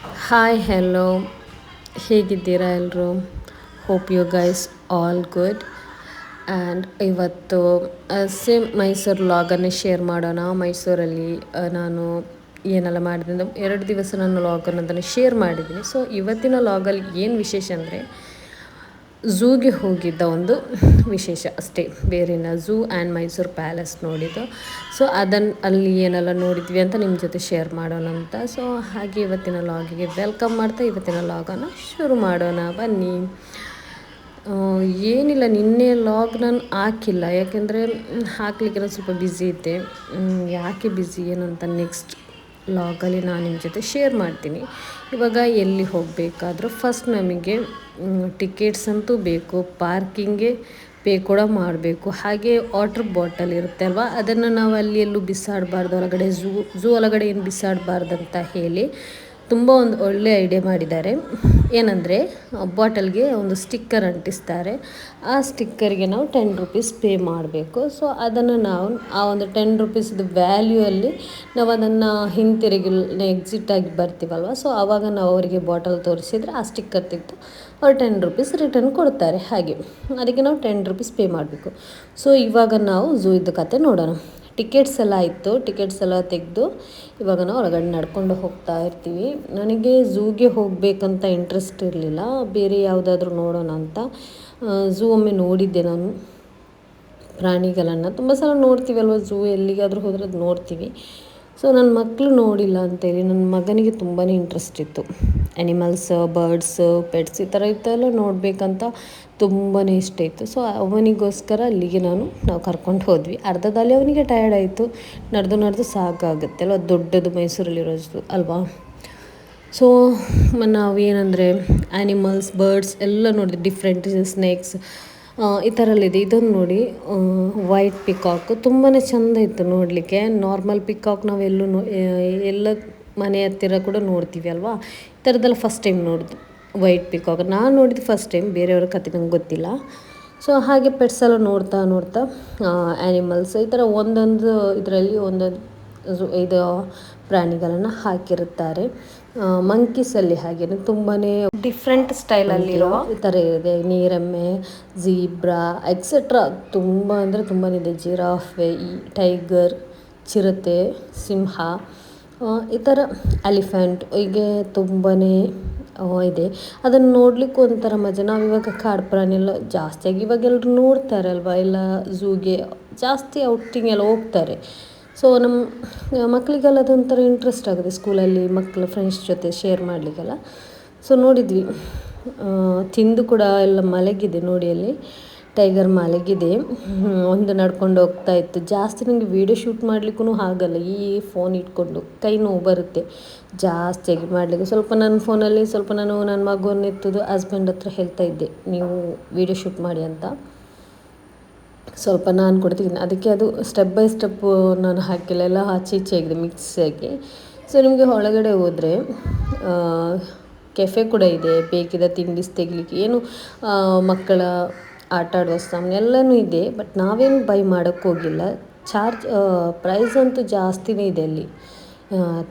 Hi hello ಹೇಗಿದ್ದೀರಾ ಎಲ್ಲರೂ? Hope you guys all good. And ಇವತ್ತು ಸೇಮ್ ಮೈಸೂರು ಲಾಗನ್ನೇ ಶೇರ್ ಮಾಡೋಣ. ಮೈಸೂರಲ್ಲಿ ನಾನು ಏನೆಲ್ಲ ಮಾಡಿದೆ ಅಂದರೆ 2 ದಿವಸ ನಾನು ಲಾಗ್ ಅನ್ನೋದನ್ನು ಶೇರ್ ಮಾಡಿದ್ದೀನಿ. ಸೊ ಇವತ್ತಿನ ಲಾಗಲ್ಲಿ ಏನು ವಿಶೇಷ ಅಂದರೆ ಝೂಗೆ ಹೋಗಿದ್ದ ಒಂದು ವಿಶೇಷ ಅಷ್ಟೇ, ಬೇರೆನ ಝೂ ಆ್ಯಂಡ್ ಮೈಸೂರು ಪ್ಯಾಲೇಸ್ ನೋಡಿದ್ದು. ಸೊ ಅದನ್ನು ಅಲ್ಲಿ ಏನೆಲ್ಲ ನೋಡಿದ್ವಿ ಅಂತ ನಿಮ್ಮ ಜೊತೆ ಶೇರ್ ಮಾಡೋಣ ಅಂತ. ಸೊ ಹಾಗೆ ಇವತ್ತಿನ ಲಾಗಿಗೆ ವೆಲ್ಕಮ್ ಮಾಡ್ತಾ ಇವತ್ತಿನ ಲಾಗನ್ನು ಶುರು ಮಾಡೋಣ ಬನ್ನಿ. ಏನಿಲ್ಲ, ನಿನ್ನೆ ಲಾಗ್ ನಾನು ಹಾಕಿಲ್ಲ, ಯಾಕೆಂದರೆ ಹಾಕ್ಲಿಕ್ಕೆ ಸ್ವಲ್ಪ ಬ್ಯುಸಿ ಇದ್ದೆ. ಯಾಕೆ ಬ್ಯುಸಿ ಏನಂತ ನೆಕ್ಸ್ಟ್ ಲಾಗಲ್ಲಿ ನಾನು ನಿಮ್ಮ ಜೊತೆ ಶೇರ್ ಮಾಡ್ತೀನಿ. ಇವಾಗ ಎಲ್ಲಿ ಹೋಗಬೇಕಾದ್ರೂ ಫಸ್ಟ್ ನಮಗೆ ಟಿಕೆಟ್ಸ್ ಅಂತೂ ಬೇಕು, ಪಾರ್ಕಿಂಗ್ಗೆ ಪೇ ಕೂಡ ಮಾಡಬೇಕು. ಹಾಗೆ ವಾಟರ್ ಬಾಟಲ್ ಇರುತ್ತೆ ಅಲ್ವಾ, ಅದನ್ನು ನಾವು ಅಲ್ಲಿ ಎಲ್ಲೂ ಬಿಸಾಡಬಾರ್ದು, ಹೊರಗಡೆ ಝೂ ಒಳಗಡೆ ಏನು ಬಿಸಾಡಬಾರ್ದಂತ ಹೇಳಿ ತುಂಬ ಒಂದು ಒಳ್ಳೆ ಐಡಿಯಾ ಮಾಡಿದ್ದಾರೆ. ಏನಂದರೆ ಬಾಟಲ್ಗೆ ಒಂದು ಸ್ಟಿಕ್ಕರ್ ಅಂಟಿಸ್ತಾರೆ. ಆ ಸ್ಟಿಕ್ಕರ್ಗೆ ನಾವು ₹10 ಪೇ ಮಾಡಬೇಕು. ಸೊ ಅದನ್ನು ನಾವು ಆ ಒಂದು ₹10 ವ್ಯಾಲ್ಯೂ ಅಲ್ಲಿ ನಾವು ಅದನ್ನು ಹಿಂತಿರುಗಿ ಎಕ್ಸಿಟ್ ಆಗಿ ಬರ್ತೀವಲ್ವ, ಸೊ ಆವಾಗ ನಾವು ಅವರಿಗೆ ಬಾಟಲ್ ತೋರಿಸಿದರೆ ಆ ಸ್ಟಿಕ್ಕರ್ ತೆಗೆದು ಅವ್ರು ₹10 ರಿಟರ್ನ್ ಕೊಡ್ತಾರೆ. ಹಾಗೆ ಅದಕ್ಕೆ ನಾವು ₹10 ಪೇ ಮಾಡಬೇಕು. ಸೊ ಇವಾಗ ನಾವು ಝೂ ಇದ್ದ ಕತೆ ನೋಡೋಣ. ಟಿಕೆಟ್ಸ್ ಎಲ್ಲ ಆಯಿತು, ಟಿಕೆಟ್ಸ್ ಎಲ್ಲ ತೆಗೆದು ಇವಾಗ ನಾವು ಹೊರಗಡೆ ನಡ್ಕೊಂಡು ಹೋಗ್ತಾ ಇರ್ತೀವಿ. ನನಗೆ ಝೂಗೆ ಹೋಗಬೇಕಂತ ಇಂಟ್ರೆಸ್ಟ್ ಇರಲಿಲ್ಲ, ಬೇರೆ ಯಾವುದಾದ್ರೂ ನೋಡೋಣ ಅಂತ. ಝೂ ಒಮ್ಮೆ ನೋಡಿದ್ದೆ ನಾನು, ಪ್ರಾಣಿಗಳನ್ನು ತುಂಬ ಸಲ ನೋಡ್ತೀವಿ ಅಲ್ವ, ಝೂ ಎಲ್ಲಿಗಾದರೂ ಹೋದರೆ ಅದು ನೋಡ್ತೀವಿ. ಸೊ ನನ್ನ ಮಕ್ಕಳು ನೋಡಿಲ್ಲ ಅಂತೇಳಿ ನನ್ನ ಮಗನಿಗೆ ತುಂಬಾ ಇಂಟ್ರೆಸ್ಟ್ ಇತ್ತು. ಆ್ಯನಿಮಲ್ಸ್, ಬರ್ಡ್ಸ್, ಪೆಟ್ಸ್ ಈ ಥರ ಇತ್ತೆಲ್ಲ ನೋಡಬೇಕಂತ ತುಂಬಾ ಇಷ್ಟ ಇತ್ತು. ಸೊ ಅವನಿಗೋಸ್ಕರ ಅಲ್ಲಿಗೆ ನಾವು ಕರ್ಕೊಂಡು ಹೋದ್ವಿ. ಅರ್ಧದಲ್ಲಿ ಅವನಿಗೆ ಟಯರ್ಡ್ ಆಯಿತು, ನಡೆದು ಸಾಕಾಗುತ್ತೆ ಅಲ್ವ, ದೊಡ್ಡದು ಮೈಸೂರಲ್ಲಿರೋದು ಅಲ್ವಾ. ಸೊ ನಾವೇನಂದರೆ ಆ್ಯನಿಮಲ್ಸ್, ಬರ್ಡ್ಸ್ ಎಲ್ಲ ನೋಡಿದ್ವಿ, ಡಿಫ್ರೆಂಟ್ ಸ್ನೇಕ್ಸ್ ಈ ಥರಲ್ಲಿದೆ. ಇದನ್ನು ನೋಡಿ, ವೈಟ್ ಪಿಕಾಕ್ ತುಂಬಾ ಚೆಂದ ಇತ್ತು ನೋಡಲಿಕ್ಕೆ. ನಾರ್ಮಲ್ ಪಿಕಾಕ್ ನಾವೆಲ್ಲೂ ಎಲ್ಲ ಮನೆ ಹತ್ತಿರ ಕೂಡ ನೋಡ್ತೀವಿ ಅಲ್ವಾ, ಈ ಥರದ್ದೆಲ್ಲ ಫಸ್ಟ್ ಟೈಮ್ ನೋಡಿದ್ದು ವೈಟ್ ಪಿಕಾಕ್. ನಾನು ನೋಡಿದ್ದು ಫಸ್ಟ್ ಟೈಮ್, ಬೇರೆಯವ್ರ ಕತೆ ನಂಗೆ ಗೊತ್ತಿಲ್ಲ. ಸೊ ಹಾಗೆ ಪೆಟ್ಸ್ ಎಲ್ಲ ನೋಡ್ತಾ ಆ್ಯನಿಮಲ್ಸ್ ಈ ಥರ ಒಂದೊಂದು ಇದರಲ್ಲಿ ಒಂದೊಂದು ಇದು ಪ್ರಾಣಿಗಳನ್ನು ಹಾಕಿರುತ್ತಾರೆ. ಮಂಕೀಸಲ್ಲಿ ಹಾಗೆಯೇ ತುಂಬಾ ಡಿಫ್ರೆಂಟ್ ಸ್ಟೈಲಲ್ಲಿರೋ ಈ ಥರ ಇದೆ. ನೀರೆಮ್ಮೆ, ಝೀಬ್ರಾ ಎಕ್ಸೆಟ್ರಾ ತುಂಬ ಅಂದರೆ ತುಂಬಾ ಇದೆ. ಜಿರಾಫೆ, ಟೈಗರ್, ಚಿರತೆ, ಸಿಂಹ, ಈ ಥರ ಎಲಿಫೆಂಟ್, ಹೀಗೆ ತುಂಬಾ ಇದೆ. ಅದನ್ನು ನೋಡ್ಲಿಕ್ಕೆ ಒಂಥರ ಮಜಾ. ನಾವಿವಾಗ ಕಾಡು ಪ್ರಾಣಿ ಎಲ್ಲ ಜಾಸ್ತಿಯಾಗಿ ಇವಾಗ ಎಲ್ಲರೂ ನೋಡ್ತಾರೆ ಅಲ್ವಾ, ಎಲ್ಲ ಝೂಗೆ ಜಾಸ್ತಿ ಔಟಿಂಗ್ ಎಲ್ಲ ಹೋಗ್ತಾರೆ. ಸೊ ನಮ್ಮ ಮಕ್ಕಳಿಗೆಲ್ಲ ಅದೊಂಥರ ಇಂಟ್ರೆಸ್ಟ್ ಆಗುತ್ತೆ, ಸ್ಕೂಲಲ್ಲಿ ಮಕ್ಕಳು ಫ್ರೆಂಡ್ಸ್ ಜೊತೆ ಶೇರ್ ಮಾಡಲಿಕ್ಕೆಲ್ಲ. ಸೊ ನೋಡಿದ್ವಿ, ತಿಂದು ಕೂಡ ಎಲ್ಲ ಮಲಗಿದೆ ನೋಡಿ, ಅಲ್ಲಿ ಟೈಗರ್ ಮಲಗಿದೆ. ಒಂದು ನಡ್ಕೊಂಡು ಹೋಗ್ತಾ ಇತ್ತು. ಜಾಸ್ತಿ ನನಗೆ ವೀಡಿಯೋ ಶೂಟ್ ಮಾಡಲಿಕ್ಕೂ ಆಗಲ್ಲ, ಈ ಫೋನ್ ಇಟ್ಕೊಂಡು ಕೈ ನೋವು ಬರುತ್ತೆ ಜಾಸ್ತಿಯಾಗಿ ಮಾಡಲಿಕ್ಕೆ. ಸ್ವಲ್ಪ ನನ್ನ ಫೋನಲ್ಲಿ ಸ್ವಲ್ಪ ನಾನು ನನ್ನ ಮಗುವನ್ನು ಎತ್ತೋದು ಹಸ್ಬೆಂಡ್ ಹತ್ರ ಹೇಳ್ತಾ ಇದ್ದೆ, ನೀವು ವೀಡಿಯೋ ಶೂಟ್ ಮಾಡಿ ಅಂತ. ಸ್ವಲ್ಪ ನಾನು ಕೊಡ್ತೀನಿ, ಅದಕ್ಕೆ ಅದು ಸ್ಟೆಪ್ ಬೈ ಸ್ಟೆಪ್ಪು ನಾನು ಹಾಕಿಲ್ಲ, ಎಲ್ಲ ಆಚೆ ಈಚೆ ಆಗಿದೆ ಮಿಕ್ಸಾಗಿ. ಸೊ ನಿಮಗೆ ಒಳಗಡೆ ಹೋದರೆ ಕೆಫೆ ಕೂಡ ಇದೆ, ಬೇಕಿದ್ದ ತಿಂಡಿ ತೆಗಿಲಿಕ್ಕೆ, ಏನು ಮಕ್ಕಳ ಆಟ ಆಡುವ ಸಾಮಾನು ಎಲ್ಲನೂ ಇದೆ. ಬಟ್ ನಾವೇನು ಬೈ ಮಾಡೋಕ್ಕೆ ಹೋಗಿಲ್ಲ. ಪ್ರೈಸ್ ಅಂತೂ ಜಾಸ್ತಿನೇ ಇದೆ ಅಲ್ಲಿ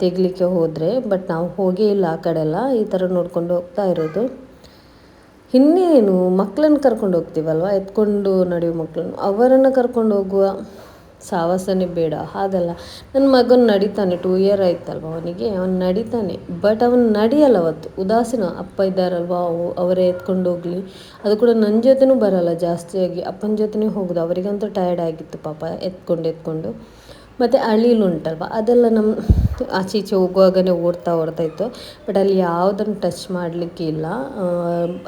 ತೆಗಿಲಿಕ್ಕೆ ಹೋದರೆ. ಬಟ್ ನಾವು ಹೋಗೇ ಇಲ್ಲ ಆ ಕಡೆ ಎಲ್ಲ, ಈ ಥರ ನೋಡ್ಕೊಂಡು ಹೋಗ್ತಾ ಇರೋದು. ಇನ್ನೇನು ಮಕ್ಕಳನ್ನು ಕರ್ಕೊಂಡು ಹೋಗ್ತೀವಲ್ವ, ಎತ್ಕೊಂಡು ನಡೆಯುವ ಮಕ್ಕಳನ್ನು, ಅವರನ್ನು ಕರ್ಕೊಂಡು ಹೋಗುವ ಸಾಹಸನೇ ಬೇಡ. ಹಾಗಲ್ಲ, ನನ್ನ ಮಗನ ನಡಿತಾನೆ, 2 ಇಯರ್ ಆಯ್ತಲ್ವ ಅವನಿಗೆ, ಅವನು ನಡಿತಾನೆ. ಬಟ್ ಅವನು ನಡೆಯಲ್ಲ, ಅವತ್ತು ಉದಾಸೀನ. ಅಪ್ಪ ಇದ್ದಾರಲ್ವ, ಅವರೇ ಎತ್ಕೊಂಡು ಹೋಗಲಿ, ಅದು ಕೂಡ ನನ್ನ ಜೊತೆನೂ ಬರೋಲ್ಲ ಜಾಸ್ತಿಯಾಗಿ, ಅಪ್ಪನ ಜೊತೆನೇ ಹೋಗೋದು. ಅವರಿಗಂತೂ ಟಯರ್ಡ್ ಆಗಿತ್ತು ಪಾಪ, ಎತ್ಕೊಂಡು. ಮತ್ತು ಅಳಿಲು ಉಂಟಲ್ವ, ಅದೆಲ್ಲ ನಮ್ಮ ಆಚೆ ಈಚೆ ಹೋಗುವಾಗನೇ ಓಡ್ತಾ ಇತ್ತು. ಬಟ್ ಅಲ್ಲಿ ಯಾವುದನ್ನು ಟಚ್ ಮಾಡಲಿಕ್ಕಿಲ್ಲ.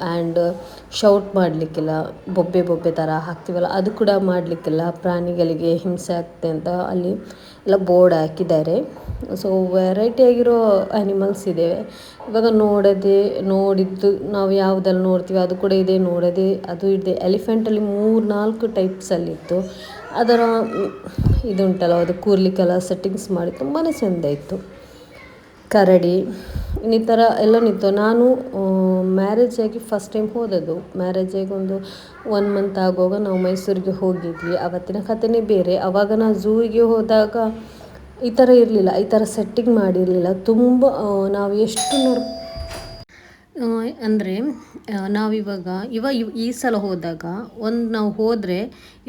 ಆ್ಯಂಡ್ ಶೌಟ್ ಮಾಡಲಿಕ್ಕಿಲ್ಲ, ಬೊಬ್ಬೆ ಥರ ಹಾಕ್ತೀವಲ್ಲ ಅದು ಕೂಡ ಮಾಡಲಿಕ್ಕಿಲ್ಲ. ಪ್ರಾಣಿಗಳಿಗೆ ಹಿಂಸೆ ಆಗ್ತದೆ ಅಂತ ಅಲ್ಲಿ ಎಲ್ಲ ಬೋರ್ಡ್ ಹಾಕಿದ್ದಾರೆ. ಸೊ ವೆರೈಟಿ ಆಗಿರೋ ಆ್ಯನಿಮಲ್ಸ್ ಇದೆ. ಇವಾಗ ನೋಡಿದ್ದು ನಾವು ಯಾವುದೆಲ್ಲ ನೋಡ್ತೀವಿ ಅದು ಕೂಡ ಇದೆ, ನೋಡೋದೇ ಅದು ಇದೆ. ಎಲಿಫೆಂಟಲ್ಲಿ 3-4 ಟೈಪ್ಸಲ್ಲಿತ್ತು. ಅದರ ಇದುಂಟಲ್ಲ, ಅದು ಕೂರ್ಲಿಕ್ಕೆಲ್ಲ ಸೆಟ್ಟಿಂಗ್ಸ್ ಮಾಡಿ ತುಂಬಾ ಚೆಂದ ಇತ್ತು. ಕರಡಿ ಈ ಥರ ಎಲ್ಲ ನಿಂತು. ನಾನು ಮ್ಯಾರೇಜ್ ಆಗಿ ಫಸ್ಟ್ ಟೈಮ್ ಹೋದದ್ದು. ಮ್ಯಾರೇಜ್ ಆಗಿ ಒಂದು 1 ಮಂತ್ ಆಗುವಾಗ ನಾವು ಮೈಸೂರಿಗೆ ಹೋಗಿದ್ವಿ. ಆವತ್ತಿನ ಕಥೆನೇ ಬೇರೆ. ಆವಾಗ ನಾನು ಝೂಗೆ ಹೋದಾಗ ಈ ಥರ ಇರಲಿಲ್ಲ, ಈ ಥರ ಸೆಟ್ಟಿಂಗ್ ಮಾಡಿರಲಿಲ್ಲ. ತುಂಬ ನಾವು ಎಷ್ಟು ಅಂದರೆ ನಾವಿವಾಗ ಈ ಸಲ ಹೋದಾಗ ನಾವು ಹೋದರೆ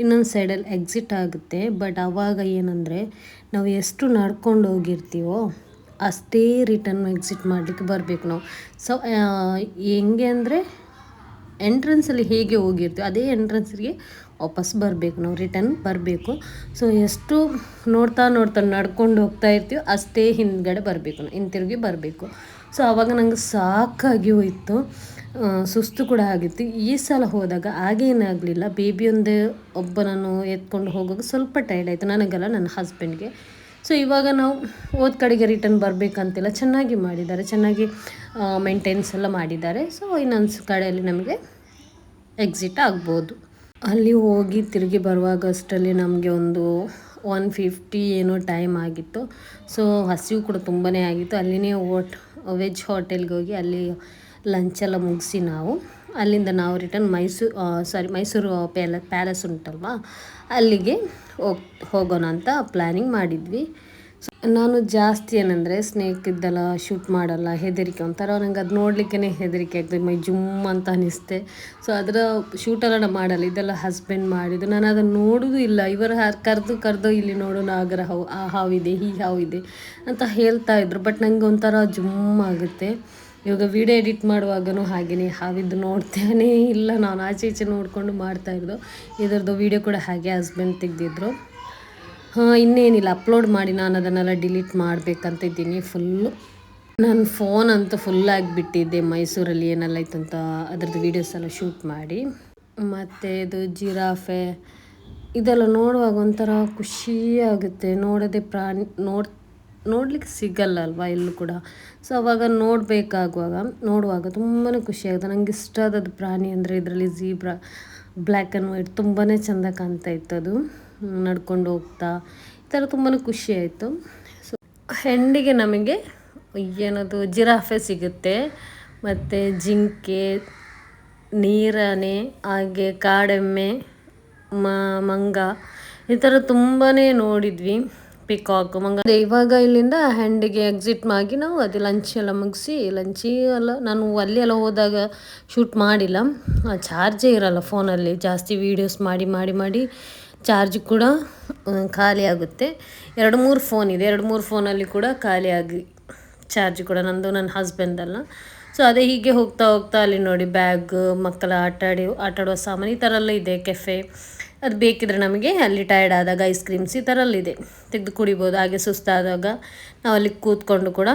ಇನ್ನೊಂದು ಸೈಡಲ್ಲಿ ಎಕ್ಸಿಟ್ ಆಗುತ್ತೆ. ಬಟ್ ಆವಾಗ ಏನಂದರೆ ನಾವು ಎಷ್ಟು ನಡ್ಕೊಂಡು ಹೋಗಿರ್ತೀವೋ ಅಷ್ಟೇ ರಿಟರ್ನ್ ಎಕ್ಸಿಟ್ ಮಾಡಲಿಕ್ಕೆ ಬರಬೇಕು ನಾವು. ಸೊ ಹೆಂಗೆ ಅಂದರೆ ಎಂಟ್ರೆನ್ಸಲ್ಲಿ ಹೇಗೆ ಹೋಗಿರ್ತೀವಿ ಅದೇ ಎಂಟ್ರೆನ್ಸ್ಗೆ ವಾಪಸ್ ಬರಬೇಕು, ನಾವು ರಿಟರ್ನ್ ಬರಬೇಕು. ಸೊ ಎಷ್ಟು ನೋಡ್ತಾ ನಡ್ಕೊಂಡು ಹೋಗ್ತಾ ಇರ್ತೀವಿ ಅಷ್ಟೇ ಹಿಂದ್ಗಡೆ ಬರಬೇಕು, ನಾವು ಹಿಂತಿರುಗಿ ಬರಬೇಕು. ಸೊ ಆವಾಗ ನಂಗೆ ಸಾಕಾಗಿ ಹೋಯಿತು, ಸುಸ್ತು ಕೂಡ ಆಗಿತ್ತು. ಈ ಸಲ ಹೋದಾಗ ಹಾಗೇನಾಗಲಿಲ್ಲ. ಬೇಬಿ ಒಬ್ಬನನ್ನು ಎತ್ಕೊಂಡು ಹೋಗೋದು ಸ್ವಲ್ಪ ಟೈರ್ಡ್ ಆಯಿತು, ನನಗಲ್ಲ ನನ್ನ ಹಸ್ಬೆಂಡ್ಗೆ. ಸೊ ಇವಾಗ ನಾವು ಹೋದ ಕಡೆಗೆ ರಿಟರ್ನ್ ಬರಬೇಕಂತೆಲ್ಲ ಚೆನ್ನಾಗಿ ಮಾಡಿದ್ದಾರೆ, ಚೆನ್ನಾಗಿ ಮೇಂಟೆನ್ಸ್ ಎಲ್ಲ ಮಾಡಿದ್ದಾರೆ. ಸೊ ಇನ್ನೊಂದು ಕಡೆಯಲ್ಲಿ ನಮಗೆ ಎಕ್ಸಿಟ್ ಆಗ್ಬೋದು. ಅಲ್ಲಿ ಹೋಗಿ ತಿರುಗಿ ಬರುವಾಗ ಅಷ್ಟರಲ್ಲಿ ನಮಗೆ ಒಂದು 1:50 ಏನೋ ಟೈಮ್ ಆಗಿತ್ತು. ಸೊ ಹಸಿವು ಕೂಡ ತುಂಬಾ ಆಗಿತ್ತು. ಅಲ್ಲಿನೇ ವೆಜ್ ಹೋಟೆಲ್ಗೆ ಹೋಗಿ ಅಲ್ಲಿ ಲಂಚೆಲ್ಲ ಮುಗಿಸಿ ಅಲ್ಲಿಂದ ನಾವು ರಿಟರ್ನ್ ಮೈಸೂರು ಪ್ಯಾಲೇಸ್ ಉಂಟಲ್ವ ಅಲ್ಲಿಗೆ ಹೋಗೋಣ ಅಂತ ಪ್ಲ್ಯಾನಿಂಗ್ ಮಾಡಿದ್ವಿ. ಸೊ ನಾನು ಜಾಸ್ತಿ ಏನಂದರೆ ಸ್ನೇಕ್ ಇದ್ದೆಲ್ಲ ಶೂಟ್ ಮಾಡಲ್ಲ, ಹೆದರಿಕೆ ಒಂಥರ ನಂಗೆ ಅದು ನೋಡಲಿಕ್ಕೇ ಹೆದರಿಕೆ ಆಗ್ತದೆ, ಮೈ ಜುಮ್ ಅಂತ ಅನಿಸ್ತೆ. ಸೊ ಅದರ ಶೂಟೆಲ್ಲ ಮಾಡಲ್ಲ, ಇದೆಲ್ಲ ಹಸ್ಬೆಂಡ್ ಮಾಡಿದ್ದು. ನಾನು ಅದನ್ನು ನೋಡೋದು ಇಲ್ಲ. ಇವರು ಕರೆದು ಇಲ್ಲಿ ನೋಡು ನಾಗರ ಹಾವಿದೆ, ಈ ಹಾವಿದೆ ಅಂತ ಹೇಳ್ತಾ ಇದ್ರು. ಬಟ್ ನನಗೆ ಒಂಥರ ಜುಮ್ ಆಗುತ್ತೆ. ಇವಾಗ ವಿಡಿಯೋ ಎಡಿಟ್ ಮಾಡುವಾಗಲೂ ಹಾಗೆಯೇ ಹಾವಿದ್ದು ನೋಡ್ತೇನೆ ಇಲ್ಲ, ನಾನು ಆಚೆ ಈಚೆ ನೋಡಿಕೊಂಡು ಮಾಡ್ತಾಯಿದ್ದು. ಇದರದ್ದು ವಿಡಿಯೋ ಕೂಡ ಹಾಗೆ ಹಸ್ಬೆಂಡ್ ತೆಗೆದಿದ್ರು. ಇನ್ನೇನಿಲ್ಲ, ಅಪ್ಲೋಡ್ ಮಾಡಿ ನಾನು ಅದನ್ನೆಲ್ಲ ಡಿಲೀಟ್ ಮಾಡಬೇಕಂತಿದ್ದೀನಿ. ನನ್ನ ಫೋನ್ ಅಂತೂ ಫುಲ್ಲಾಗಿಬಿಟ್ಟಿದ್ದೆ ಮೈಸೂರಲ್ಲಿ ಏನೆಲ್ಲ ಇತ್ತು ಅಂತ ಅದರದ್ದು ವೀಡಿಯೋಸ್ ಎಲ್ಲ ಶೂಟ್ ಮಾಡಿ. ಮತ್ತು ಇದು ಜಿರಾಫೆ ಇದೆಲ್ಲ ನೋಡುವಾಗ ಒಂಥರ ಖುಷಿ ಆಗುತ್ತೆ. ನೋಡೋದೇ ಪ್ರಾಣಿ ನೋಡಲಿಕ್ಕೆ ಸಿಗಲ್ಲ ಅಲ್ವಾ ಎಲ್ಲೂ ಕೂಡ. ಸೊ ಅವಾಗ ನೋಡುವಾಗ ತುಂಬಾ ಖುಷಿ ಆಗುತ್ತೆ. ನನಗೆ ಇಷ್ಟ ಆದದ್ದು ಪ್ರಾಣಿ ಅಂದರೆ ಇದರಲ್ಲಿ ಝೀಬ್ರಾ, ಬ್ಲ್ಯಾಕ್ ಆ್ಯಂಡ್ ವೈಟ್ ತುಂಬಾ ಚೆಂದ ಕಾಣ್ತಾ ಇತ್ತು. ಅದು ನಡ್ಕೊಂಡು ಹೋಗ್ತಾ ಈ ಥರ ತುಂಬಾ ಖುಷಿ ಆಯಿತು. ಸೊ ಹೆಂಡಿಗೆ ನಮಗೆ ಏನದು ಜಿರಾಫೆ ಸಿಗುತ್ತೆ, ಮತ್ತು ಜಿಂಕೆ, ನೀರಾನೆ, ಹಾಗೆ ಕಾಡೆಮ್ಮೆ, ಮಂಗ ಈ ಥರ ತುಂಬಾ ನೋಡಿದ್ವಿ. ಪಿಕಾಕ್, ಮಂಗ. ಇವಾಗ ಇಲ್ಲಿಂದ ಹೆಂಡಿಗೆ ಎಕ್ಸಿಟ್ ಆಗಿ ನಾವು ಅದೇ ಲಂಚ್ ಎಲ್ಲ ಮುಗಿಸಿ, ನಾನು ಅಲ್ಲಿ ಎಲ್ಲ ಹೋದಾಗ ಶೂಟ್ ಮಾಡಿಲ್ಲ, ಚಾರ್ಜೇ ಇರಲ್ಲ ಫೋನಲ್ಲಿ. ಜಾಸ್ತಿ ವೀಡಿಯೋಸ್ ಮಾಡಿ ಚಾರ್ಜ್ ಕೂಡ ಖಾಲಿ ಆಗುತ್ತೆ. 2-3 ಫೋನ್ ಇದೆ, 2-3 ಫೋನಲ್ಲಿ ಕೂಡ ಖಾಲಿಯಾಗಿ ಚಾರ್ಜ್ ಕೂಡ ನಂದು, ನನ್ನ ಹಸ್ಬೆಂಡಲ್ಲ. ಸೊ ಅದೇ ಹೀಗೆ ಹೋಗ್ತಾ ಅಲ್ಲಿ ನೋಡಿ ಬ್ಯಾಗ್, ಮಕ್ಕಳ ಆಟಾಡುವ ಸಾಮಾನು ಈ ಥರ ಎಲ್ಲ ಇದೆ. ಕೆಫೆ ಅದು ಬೇಕಿದ್ರೆ ನಮಗೆ ಅಲ್ಲಿ ಟೈರ್ಡ್ ಆದಾಗ ಐಸ್ ಕ್ರೀಮ್ಸ್ ಈ ಥರ ಎಲ್ಲ ಇದೆ, ತೆಗೆದು ಕುಡಿಬೋದು. ಹಾಗೆ ಸುಸ್ತಾದಾಗ ನಾವು ಅಲ್ಲಿ ಕೂತ್ಕೊಂಡು ಕೂಡ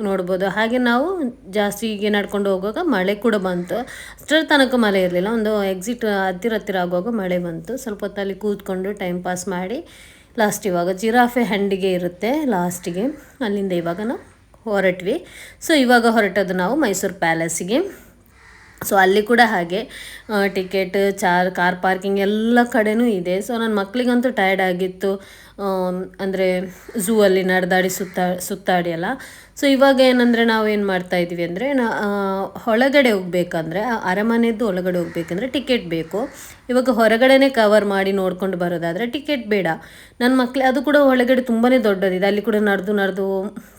ನೋಡ್ಬೋದು. ಹಾಗೆ ನಾವು ಜಾಸ್ತಿ ಹೀಗೆ ನಡ್ಕೊಂಡು ಹೋಗುವಾಗ ಮಳೆ ಕೂಡ ಬಂತು. ಅಷ್ಟರ ತನಕ ಮಳೆ ಇರಲಿಲ್ಲ, ಒಂದು ಎಕ್ಸಿಟ್ ಹತ್ತಿರ ಆಗುವಾಗ ಮಳೆ ಬಂತು. ಸ್ವಲ್ಪ ಹೊತ್ತಲ್ಲಿ ಕೂತ್ಕೊಂಡು ಟೈಮ್ ಪಾಸ್ ಮಾಡಿ ಇವಾಗ ಜಿರಾಫೆ ಹೆಂಡಿಗೆ ಇರುತ್ತೆ ಲಾಸ್ಟಿಗೆ, ಅಲ್ಲಿಂದ ಇವಾಗ ನಾವು ಹೊರಟ್ವಿ. ಸೊ ಇವಾಗ ಹೊರಟದ್ದು ನಾವು ಮೈಸೂರು ಪ್ಯಾಲೇಸಿಗೆ. ಸೊ ಅಲ್ಲಿ ಕೂಡ ಹಾಗೆ ಟಿಕೆಟ್, ಕಾರ್ ಪಾರ್ಕಿಂಗ್ ಎಲ್ಲ ಕಡೆನೂ ಇದೆ. ಸೊ ನನ್ನ ಮಕ್ಕಳಿಗಂತೂ ಟಯರ್ಡ್ ಆಗಿತ್ತು, ಅಂದರೆ ಝೂ ಅಲ್ಲಿ ನಡೆದಾಡಿ ಸುತ್ತಾಡಿ ಅಲ್ಲ. ಸೊ ಇವಾಗ ಏನಂದರೆ ನಾವೇನು ಮಾಡ್ತಾಯಿದ್ವಿ ಅಂದರೆ ಒಳಗಡೆ ಹೋಗ್ಬೇಕಂದ್ರೆ, ಅರಮನೆಯದ್ದು ಒಳಗಡೆ ಹೋಗ್ಬೇಕಂದ್ರೆ ಟಿಕೆಟ್ ಬೇಕು. ಇವಾಗ ಹೊರಗಡೆನೇ ಕವರ್ ಮಾಡಿ ನೋಡ್ಕೊಂಡು ಬರೋದಾದರೆ ಟಿಕೆಟ್ ಬೇಡ. ನನ್ನ ಮಕ್ಕಳು ಅದು ಕೂಡ ಒಳಗಡೆ ತುಂಬಾ ದೊಡ್ಡದಿದೆ, ಅಲ್ಲಿ ಕೂಡ ನಡೆದು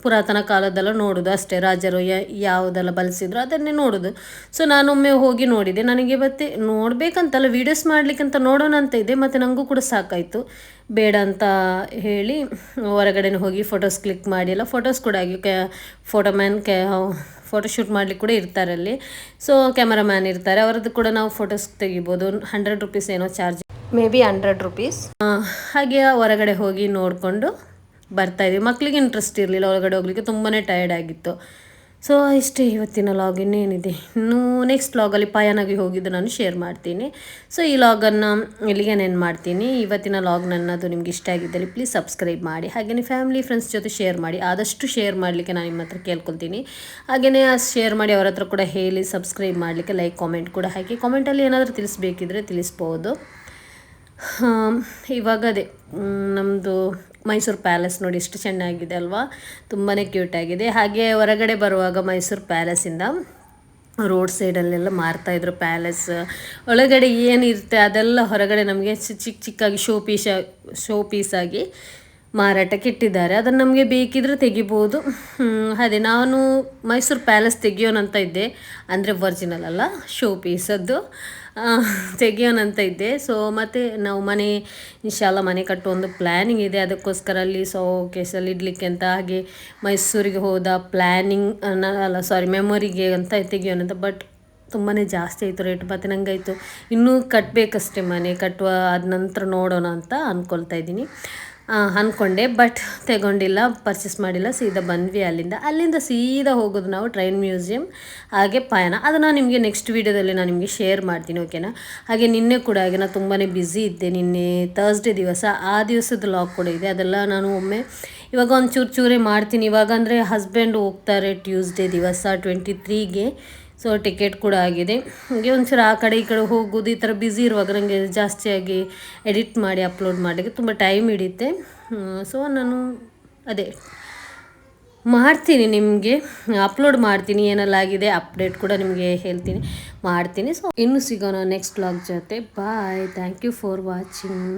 ಪುರಾತನ ಕಾಲದ್ದೆಲ್ಲ ನೋಡೋದು ಅಷ್ಟೇ. ರಾಜರು ಯಾವುದೆಲ್ಲ ಬಳಸಿದ್ರು ಅದನ್ನೇ ನೋಡೋದು. ಸೊ ನಾನೊಮ್ಮೆ ಹೋಗಿ ನೋಡಿದೆ, ನನಗೆ ಮತ್ತೆ ನೋಡಬೇಕಂತಲ್ಲ, ವೀಡಿಯೋಸ್ ಮಾಡಲಿಕ್ಕಂತ ನೋಡೋಣ ಅಂತ ಇದೆ. ಮತ್ತು ನನಗೂ ಕೂಡ ಸಾಕಾಯಿತು, ಬೇಡ ಅಂತ ಹೇಳಿ ಹೊರಗಡೆನೇ ಹೋಗಿ ಫೋಟೋಸ್ ಕ್ಲಿಕ್ ಮಾಡಿ ಎಲ್ಲ ಫೋಟೋಸ್ ಕೂಡ ಆಗಿ ಫೋಟೋಶೂಟ್ ಮಾಡಲಿಕ್ಕೆ ಕೂಡ ಇರ್ತಾರೆ ಅಲ್ಲಿ. ಸೊ ಕ್ಯಾಮರಾಮ್ಯಾನ್ ಇರ್ತಾರೆ, ಅವರದ್ದು ಕೂಡ ನಾವು ಫೋಟೋಸ್ ತೆಗಿಬೋದು. 100 ರೂಪೀಸ್ ಏನೋ ಚಾರ್ಜ್, ಮೇ ಬಿ 100 ರೂಪೀಸ್. ಹಾಗೆ ಹೊರಗಡೆ ಹೋಗಿ ನೋಡಿಕೊಂಡು ಬರ್ತಾಯಿದ್ವಿ. ಮಕ್ಕಳಿಗೆ ಇಂಟ್ರೆಸ್ಟ್ ಇರಲಿಲ್ಲ ಹೊರಗಡೆ ಹೋಗ್ಲಿಕ್ಕೆ, ತುಂಬಾ ಟಯರ್ಡ್ ಆಗಿತ್ತು. ಸೊ ಇಷ್ಟೇ ಇವತ್ತಿನ ಲಾಗ್. ಇನ್ನೇನಿದೆ, ಇನ್ನೂ ನೆಕ್ಸ್ಟ್ ಲಾಗಲ್ಲಿ ಪಯನಾಗಿ ಹೋಗಿದ್ದು ನಾನು ಶೇರ್ ಮಾಡ್ತೀನಿ. ಸೊ ಈ ಲಾಗನ್ನು ಇಲ್ಲಿಗೆ ನೆನ್ ಮಾಡ್ತೀನಿ. ಇವತ್ತಿನ ಲಾಗ್ ನನ್ನದು ನಿಮ್ಗೆ ಇಷ್ಟ ಆಗಿದ್ದಲ್ಲಿ ಪ್ಲೀಸ್ ಸಬ್ಸ್ಕ್ರೈಬ್ ಮಾಡಿ. ಹಾಗೆಯೇ ಫ್ಯಾಮಿಲಿ ಫ್ರೆಂಡ್ಸ್ ಜೊತೆ ಶೇರ್ ಮಾಡಿ, ಆದಷ್ಟು ಶೇರ್ ಮಾಡಲಿಕ್ಕೆ ನಾನು ನಿಮ್ಮ ಹತ್ರ ಕೇಳ್ಕೊಳ್ತೀನಿ. ಹಾಗೆಯೇ ಶೇರ್ ಮಾಡಿ ಅವರ ಹತ್ರ ಕೂಡ ಹೇಳಿ ಸಬ್ಸ್ಕ್ರೈಬ್ ಮಾಡಲಿಕ್ಕೆ, ಲೈಕ್ ಕಾಮೆಂಟ್ ಕೂಡ ಹಾಕಿ. ಕಾಮೆಂಟಲ್ಲಿ ಏನಾದರೂ ತಿಳಿಸ್ಬೇಕಿದ್ರೆ ತಿಳಿಸ್ಬೋದು. ಇವಾಗ ಅದೇ ನಮ್ಮದು ಮೈಸೂರು ಪ್ಯಾಲೇಸ್ ನೋಡಿ ಎಷ್ಟು ಚೆನ್ನಾಗಿದೆ ಅಲ್ವಾ, ತುಂಬಾ ಕ್ಯೂಟಾಗಿದೆ. ಹಾಗೆ ಹೊರಗಡೆ ಬರುವಾಗ ಮೈಸೂರು ಪ್ಯಾಲೇಸಿಂದ ರೋಡ್ ಸೈಡಲ್ಲೆಲ್ಲ ಮಾರ್ತಾಯಿದ್ರು ಪ್ಯಾಲೇಸ್ ಒಳಗಡೆ ಏನಿರುತ್ತೆ ಅದೆಲ್ಲ ಹೊರಗಡೆ ನಮಗೆ ಚಿಕ್ಕಾಗಿ ಶೋ ಪೀಸಾಗಿ ಮಾರಾಟಕ್ಕೆ ಇಟ್ಟಿದ್ದಾರೆ. ಅದನ್ನು ನಮಗೆ ಬೇಕಿದ್ರೆ ತೆಗಿಬೋದು. ಅದೇ ನಾನು ಮೈಸೂರು ಪ್ಯಾಲೇಸ್ ತೆಗಿಯೋಣಂತ ಇದ್ದೆ, ಅಂದರೆ ಒರಿಜಿನಲ್ ಅಲ್ಲ, ಶೋ ಪೀಸದ್ದು ತೆಗಿಯೋಣಂತ ಇದ್ದೆ. ಸೊ ಮತ್ತು ನಾವು ಇನ್ಶಾಲ್ಲ ಮನೆ ಕಟ್ಟುವ ಒಂದು ಪ್ಲ್ಯಾನಿಂಗ್ ಇದೆ. ಅದಕ್ಕೋಸ್ಕರ ಅಲ್ಲಿ ಕೇಸಲ್ಲಿ ಇಡಲಿಕ್ಕೆ ಅಂತ ಹಾಗೆ ಮೈಸೂರಿಗೆ ಹೋದ ಪ್ಲ್ಯಾನಿಂಗ್ ಅಲ್ಲ ಸಾರಿ ಮೆಮೊರಿಗೆ ಅಂತ ತೆಗಿಯೋಣಂತ. ಬಟ್ ತುಂಬಾ ಜಾಸ್ತಿ ಆಯಿತು ರೇಟ್. ಮತ್ತು ನನಗಾಯಿತು ಇನ್ನೂ ಕಟ್ಟಬೇಕಷ್ಟೇ, ಮನೆ ಕಟ್ಟುವ ಆದ ನಂತರ ನೋಡೋಣ ಅಂತ ಅಂದ್ಕೊಂಡೆ. ಬಟ್ ತಗೊಂಡಿಲ್ಲ, ಪರ್ಚೇಸ್ ಮಾಡಿಲ್ಲ, ಸೀದಾ ಬಂದ್ವಿ. ಅಲ್ಲಿಂದ ಸೀದಾ ಹೋಗೋದು ನಾವು ಟ್ರೈನ್ ಮ್ಯೂಸಿಯಂ ಹಾಗೆ ಪಯಣ. ಅದು ನಾನು ನಿಮಗೆ ನೆಕ್ಸ್ಟ್ ವೀಡಿಯೋದಲ್ಲಿ ನಾನು ನಿಮಗೆ ಶೇರ್ ಮಾಡ್ತೀನಿ, ಓಕೆನಾ. ಹಾಗೆ ನಿನ್ನೆ ಕೂಡ ಹಾಗೆ ನಾನು ತುಂಬಾ ಬ್ಯುಸಿ ಇದ್ದೆ. ನಿನ್ನೆ ಥರ್ಸ್ಡೇ ದಿವಸ, ಆ ದಿವಸದ ಲಾಗ್ ಕೂಡ ಇದೆ. ಅದೆಲ್ಲ ನಾನು ಒಮ್ಮೆ ಇವಾಗ ಒಂದು ಚೂರೇ ಮಾಡ್ತೀನಿ. ಇವಾಗ ಅಂದರೆ ಹಸ್ಬೆಂಡ್ ಹೋಗ್ತಾರೆ ಟ್ಯೂಸ್ಡೇ ದಿವಸ 23ಗೆ. ಸೊ ಟಿಕೆಟ್ ಕೂಡ ಆಗಿದೆ. ಹಾಗೆ ಒಂಚೂರು ಆ ಕಡೆ ಈ ಕಡೆ ಹೋಗೋದು, ಈ ಥರ ಬ್ಯುಸಿ ಇರುವಾಗ ನನಗೆ ಜಾಸ್ತಿಯಾಗಿ ಎಡಿಟ್ ಮಾಡಿ ಅಪ್ಲೋಡ್ ಮಾಡಲಿಕ್ಕೆ ತುಂಬ ಟೈಮ್ ಹಿಡಿಯುತ್ತೆ. ಸೊ ನಾನು ಅದೇ ಮಾಡ್ತೀನಿ, ನಿಮಗೆ ಅಪ್ಲೋಡ್ ಮಾಡ್ತೀನಿ, ಏನೆಲ್ಲ ಆಗಿದೆ ಅಪ್ಡೇಟ್ ಕೂಡ ನಿಮಗೆ ಮಾಡ್ತೀನಿ. ಸೊ ಇನ್ನು ಸಿಗೋಣ ನೆಕ್ಸ್ಟ್ ವ್ಲಾಗ್ ಜೊತೆ. ಬಾಯ್, ಥ್ಯಾಂಕ್ ಯು ಫಾರ್ ವಾಚಿಂಗ್.